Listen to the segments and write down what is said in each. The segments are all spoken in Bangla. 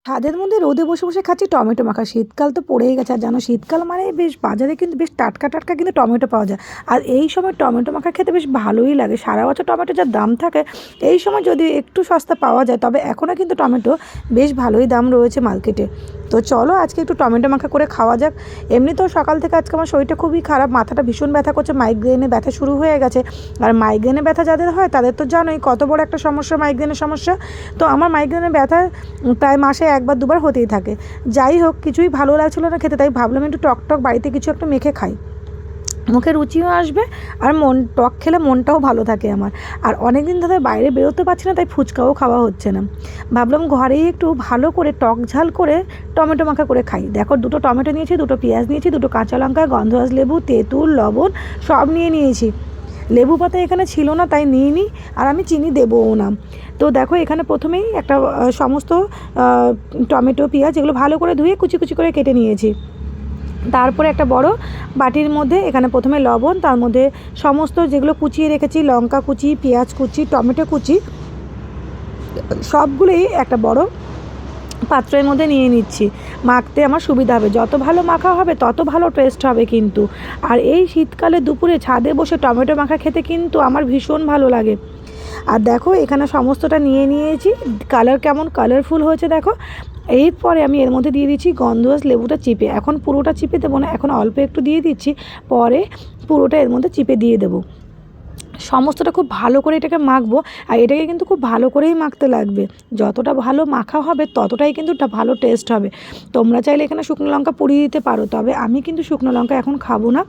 ছাদের মধ্যে রোদে বসে বসে খাচ্ছি টমেটো মাখা। শীতকাল তো পড়েই গেছে, আর জানো শীতকাল মানে বেশ বাজারে কিন্তু বেশ টাটকা টাটকা কিন্তু টমেটো পাওয়া যায়। আর এই সময় টমেটো মাখা খেতে বেশ ভালোই লাগে। সারা বছর টমেটো যা দাম থাকে, এই সময় যদি একটু সস্তা পাওয়া যায়, তবে এখনও কিন্তু টমেটো বেশ ভালোই দাম রয়েছে মার্কেটে। তো চলো আজকে একটু টমেটো মাখা করে খাওয়া যাক। এমনিতেও সকাল থেকে আজকে আমার শরীরটা খুবই খারাপ, মাথাটা ভীষণ ব্যথা করছে, মাইগ্রেনে ব্যথা শুরু হয়ে গেছে। আর মাইগ্রেনে ব্যথা যাদের হয় তাদের তো জানোই কত বড় একটা সমস্যা মাইগ্রেনের সমস্যা। তো আমার মাইগ্রেনের ব্যথা প্রায় মাসে একবার দুবার হতেই থাকে। যাই হোক, কিছুই ভালো লাগছিলো না খেতে, তাই ভাবলাম একটু টক টক বাড়িতে কিছু একটা মেখে খাই, মুখে রুচিও আসবে, আর টক খেলে মনটাও ভালো থাকে আমার। আর অনেক দিন ধরে বাইরে বেরোতে পারছি না, তাই ফুচকাও খাওয়া হচ্ছে না। ভাবলাম ঘরেই একটু ভালো করে টক ঝাল করে টমেটো মাখা করে খাই। দেখো, দুটো টমেটো নিয়েছি, দুটো পেঁয়াজ নিয়েছি, দুটো কাঁচা লঙ্কা, গন্ধরাজ লেবু, তেঁতুল, লবণ সব নিয়েছি। লেবু পাতা এখানে ছিল না তাই নিইনি, আর আমি চিনি দেবও না। তো দেখো, এখানে প্রথমেই একটা সমস্ত টমেটো পেঁয়াজ এগুলো ভালো করে ধুয়ে কুচি কুচি করে কেটে নিয়েছি। তারপরে একটা বড় বাটির মধ্যে এখানে প্রথমে লবণ, তার মধ্যে সমস্ত যেগুলো কুচিয়ে রেখেছি, লঙ্কা কুচি, পেঁয়াজ কুচি, টমেটো কুচি, সবগুলোই একটা বড় পাত্রের মধ্যে নিয়ে নিচ্ছি। মাখতে আমার সুবিধা হবে, যত ভালো মাখা হবে তত ভালো টেস্ট হবে কিন্তু। আর এই শীতকালে দুপুরে ছাদে বসে টমেটো মাখা খেতে কিন্তু আমার ভীষণ ভালো লাগে। আর দেখো, এখানে সমস্তটা নিয়ে নিয়েছি। কালার কেমন কালারফুল হয়েছে দেখো। এরপরে আমি এর মধ্যে দিয়ে দিচ্ছি গন্ধরাজ লেবুটা চিপে। এখন পুরোটা চিপে দেবো না, এখন অল্প একটু দিয়ে দিচ্ছি, পরে পুরোটা এর মধ্যে চিপে দিয়ে দেবো। সমস্তটা খুব ভালো করে এটাকে মাখবো, আর এটাকে কিন্তু খুব ভালো করেই মাখতে লাগবে। যতটা ভালো মাখা হবে ততটাই কিন্তু ভালো টেস্ট হবে। তোমরা চাইলে এখানে শুকনো লঙ্কা পুড়িয়ে দিতে পারো, তবে আমি কিন্তু শুকনো লঙ্কা এখন খাবো না,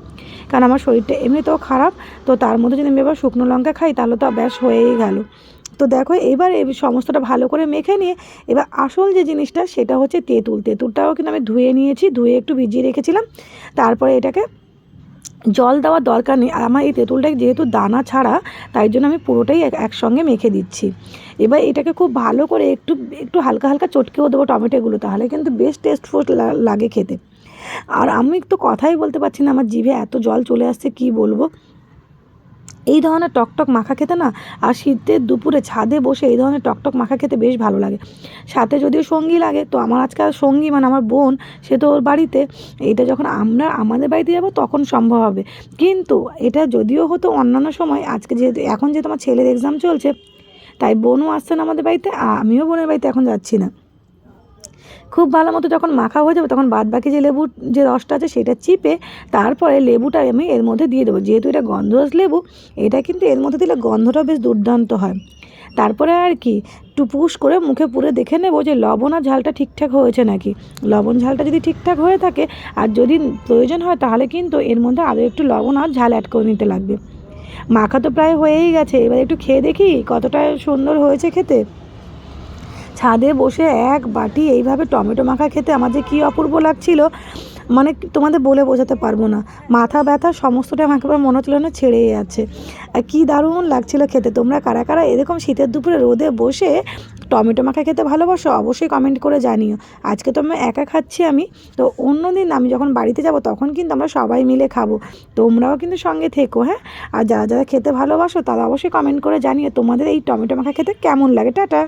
কারণ আমার শরীরটা এমনিতেও খারাপ। তো তার মধ্যে যদি আমি এবার শুকনো লঙ্কা খাই তাহলে তো ব্যাস হয়েই গেল। তো দেখো, এবার এই সমস্তটা ভালো করে মেখে নিয়ে এবার আসল যে জিনিসটা সেটা হচ্ছে তেঁতুল। তেঁতুলটাও কিন্তু আমি ধুয়ে নিয়েছি, ধুয়ে একটু ভিজিয়ে রেখেছিলাম। তারপরে এটাকে জল দেওয়ার দরকার নেই, আর আমার এই তেঁতুলটা যেহেতু দানা ছাড়া, তাই জন্য আমি পুরোটাই একসঙ্গে মেখে দিচ্ছি। এবার এটাকে খুব ভালো করে একটু একটু হালকা হালকা চটকেও দেবো টমেটোগুলো, তাহলে কিন্তু বেশ টেস্টফুল লাগে খেতে। আর আমি তো কথাই বলতে পারছি না, আমার জিভে এত জল চলে আসছে কি বলবো। এই ধরনের টকটক মাখা খেতে না, আর শীতের দুপুরে ছাদে বসে এই ধরনের টকটক মাখা খেতে বেশ ভালো লাগে। সাথে যদিও সঙ্গী লাগে, তো আমার আজকাল সঙ্গী মানে আমার বোন, সে তো ওর বাড়িতে। এটা যখন আমরা আমাদের বাড়িতে যাব তখন সম্ভব হবে, কিন্তু এটা যদিও হতো অন্যান্য সময়, আজকে যেহেতু এখন যেহেতু আমার ছেলের এক্সাম চলছে, তাই বোনও আসছে না আমাদের বাড়িতে, আমিও বোনের বাড়িতে এখন যাচ্ছি না। খুব ভালো মতো যখন মাখা হয়ে যাবে, তখন বাদ বাকি যে লেবুর যে রসটা আছে সেটা চিপে তারপরে লেবুটা আমি এর মধ্যে দিয়ে দেবো। যেহেতু এটা গন্ধরাজ লেবু, এটা কিন্তু এর মধ্যে দিলে গন্ধটা বেশ দুর্দান্ত হয়। তারপরে আর কি, টুপুস করে মুখে পুরে দেখে নেবো যে লবণ আর ঝালটা ঠিকঠাক হয়েছে নাকি। লবণ ঝালটা যদি ঠিকঠাক হয়ে থাকে, আর যদি প্রয়োজন হয়, তাহলে কিন্তু এর মধ্যে আরও একটু লবণ আর ঝাল অ্যাড করে নিতে লাগবে। মাখা তো প্রায় হয়েই গেছে, এবার একটু খেয়ে দেখি কতটা সুন্দর হয়েছে খেতে। ছাদে বসে এক বাটি এইভাবে টমেটো মাখা খেতে আমার যে কী অপূর্ব লাগছিল, মানে তোমাদের বলে বোঝাতে পারবো না। মাথা ব্যথা সমস্তটা আমাকে এবার মনে হচ্ছিল না ছেড়েই যাচ্ছে। আর কী দারুণ লাগছিল খেতে। তোমরা কারা কারা এরকম শীতের দুপুরে রোদে বসে টমেটো মাখা খেতে ভালোবাসো অবশ্যই কমেন্ট করে জানিও। আজকে তো আমি একা খাচ্ছি আমি, তো অন্য দিন আমি যখন বাড়িতে যাব তখন কিন্তু আমরা সবাই মিলে খাবো। তোমরাও কিন্তু সঙ্গে থেকো, হ্যাঁ। আর যারা যারা খেতে ভালোবাসো তারা অবশ্যই কমেন্ট করে জানিও তোমাদের এই টমেটো মাখা খেতে কেমন লাগে। টাটা।